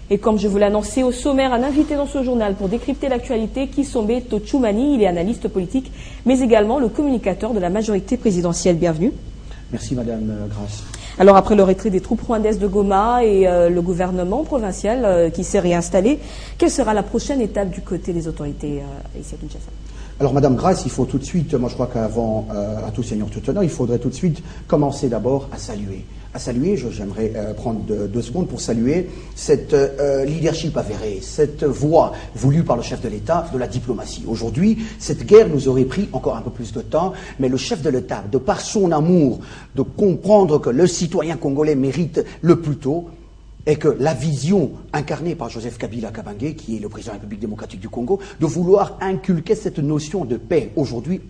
Et comme je vous l'ai annoncé au sommaire, un invité dans ce journal pour décrypter l'actualité, Kisombe Tochumani, il est analyste politique, mais également le communicateur de la majorité présidentielle. Bienvenue. Merci Madame Grace. Alors après le retrait des troupes rwandaises de Goma et le gouvernement provincial qui s'est réinstallé, quelle sera la prochaine étape du côté des autorités ici à Kinshasa? Alors Madame Grace, il faut tout de suite, moi je crois qu'avant, à tout seigneur tout honneur, il faudrait tout de suite commencer d'abord à saluer. J'aimerais prendre 2 secondes pour saluer cette leadership avéré, cette voix voulue par le chef de l'État de la diplomatie. Aujourd'hui, cette guerre nous aurait pris encore un peu plus de temps, mais le chef de l'État, de par son amour, de comprendre que le citoyen congolais mérite le plus tôt, et que la vision incarnée par Joseph Kabila Kabange, qui est le président de la République démocratique du Congo, de vouloir inculquer cette notion de paix aujourd'hui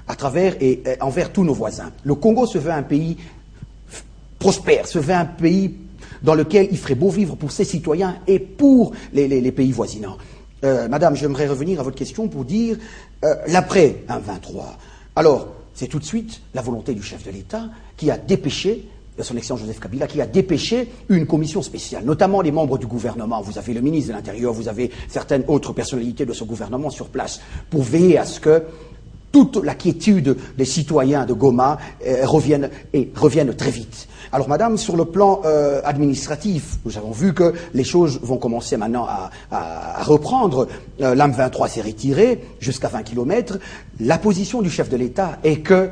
à travers et envers tous nos voisins. Le Congo se veut un pays prospère, se veut un pays dans lequel il ferait beau vivre pour ses citoyens et pour les pays voisinants. Madame, j'aimerais revenir à votre question pour dire l'après 1-23. Alors, c'est tout de suite la volonté du chef de l'État qui a dépêché, son excellence Joseph Kabila, qui a dépêché une commission spéciale, notamment les membres du gouvernement. Vous avez le ministre de l'Intérieur, vous avez certaines autres personnalités de ce gouvernement sur place pour veiller à ce que toute la quiétude des citoyens de Goma revienne très vite. Alors madame, sur le plan administratif, nous avons vu que les choses vont commencer maintenant à reprendre. L'AM23 s'est retiré jusqu'à 20 km. La position du chef de l'État est que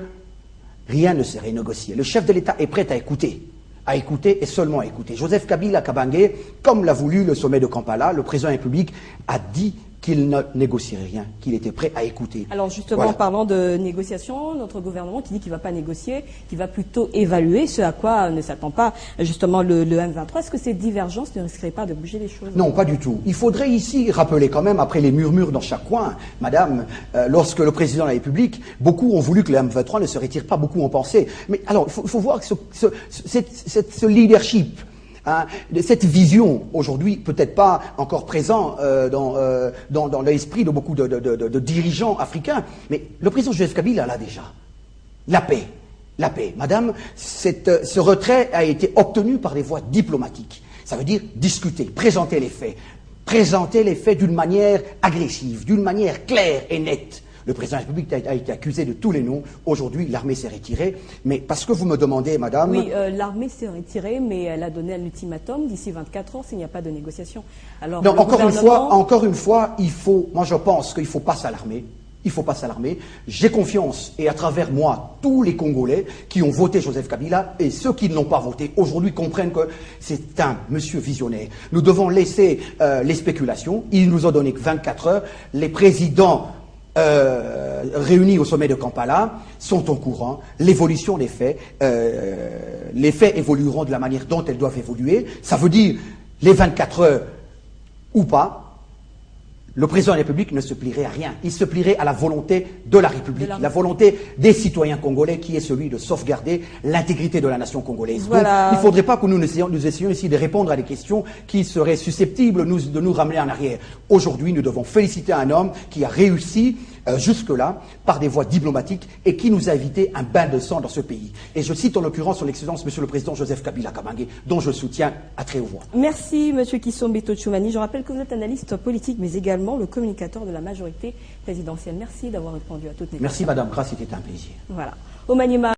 rien ne serait négocié. Le chef de l'État est prêt à écouter et seulement à écouter. Joseph Kabila Kabange, comme l'a voulu le sommet de Kampala, le président de la République a dit qu'il ne négocierait rien, qu'il était prêt à écouter. Alors justement, voilà. En parlant de négociation, notre gouvernement qui dit qu'il ne va pas négocier, qu'il va plutôt évaluer, ce à quoi ne s'attend pas justement le M23. Est-ce que ces divergences ne risqueraient pas de bouger les choses? Non, pas du tout. Il faudrait ici rappeler quand même, après les murmures dans chaque coin, madame, lorsque le président de la République, beaucoup ont voulu que le M23 ne se retire pas, beaucoup ont pensé. Mais alors, il faut voir que ce leadership, cette vision, aujourd'hui, peut-être pas encore présent dans l'esprit de beaucoup de dirigeants africains, mais le président Joseph Kabila l'a déjà. La paix. Madame, ce retrait a été obtenu par des voies diplomatiques. Ça veut dire discuter, présenter les faits d'une manière agressive, d'une manière claire et nette. Le président de la République a été accusé de tous les noms. Aujourd'hui, l'armée s'est retirée. Mais parce que vous me demandez, madame... Oui, l'armée s'est retirée, mais elle a donné un ultimatum d'ici 24 heures s'il n'y a pas de négociation. Alors, non, encore une fois, moi je pense qu'il ne faut pas s'alarmer. Il ne faut pas s'alarmer. J'ai confiance, et à travers moi, tous les Congolais qui ont voté Joseph Kabila et ceux qui ne l'ont pas voté, aujourd'hui comprennent que c'est un monsieur visionnaire. Nous devons laisser les spéculations. Il nous a donné que 24 heures. Les présidents réunis au sommet de Kampala sont au courant, l'évolution des faits, les faits évolueront de la manière dont elles doivent évoluer, ça veut dire les 24 heures ou pas, le président de la République ne se plierait à rien, il se plierait à la volonté de la République, la volonté des citoyens congolais qui est celui de sauvegarder l'intégrité de la nation congolaise. Voilà. Donc, il ne faudrait pas que nous essayons ici de répondre à des questions qui seraient susceptibles de nous ramener en arrière. Aujourd'hui, nous devons féliciter un homme qui a réussi jusque-là par des voies diplomatiques et qui nous a évité un bain de sang dans ce pays. Et je cite en l'occurrence son excellence Monsieur le Président Joseph Kabila Kabange, dont je soutiens à très haut voix. Merci Monsieur Kisombe Tochumani. Je rappelle que vous êtes analyste politique, mais également le communicateur de la majorité présidentielle. Merci d'avoir répondu à toutes mes questions. Merci Madame Grace, c'était un plaisir. Voilà. Au Maniema.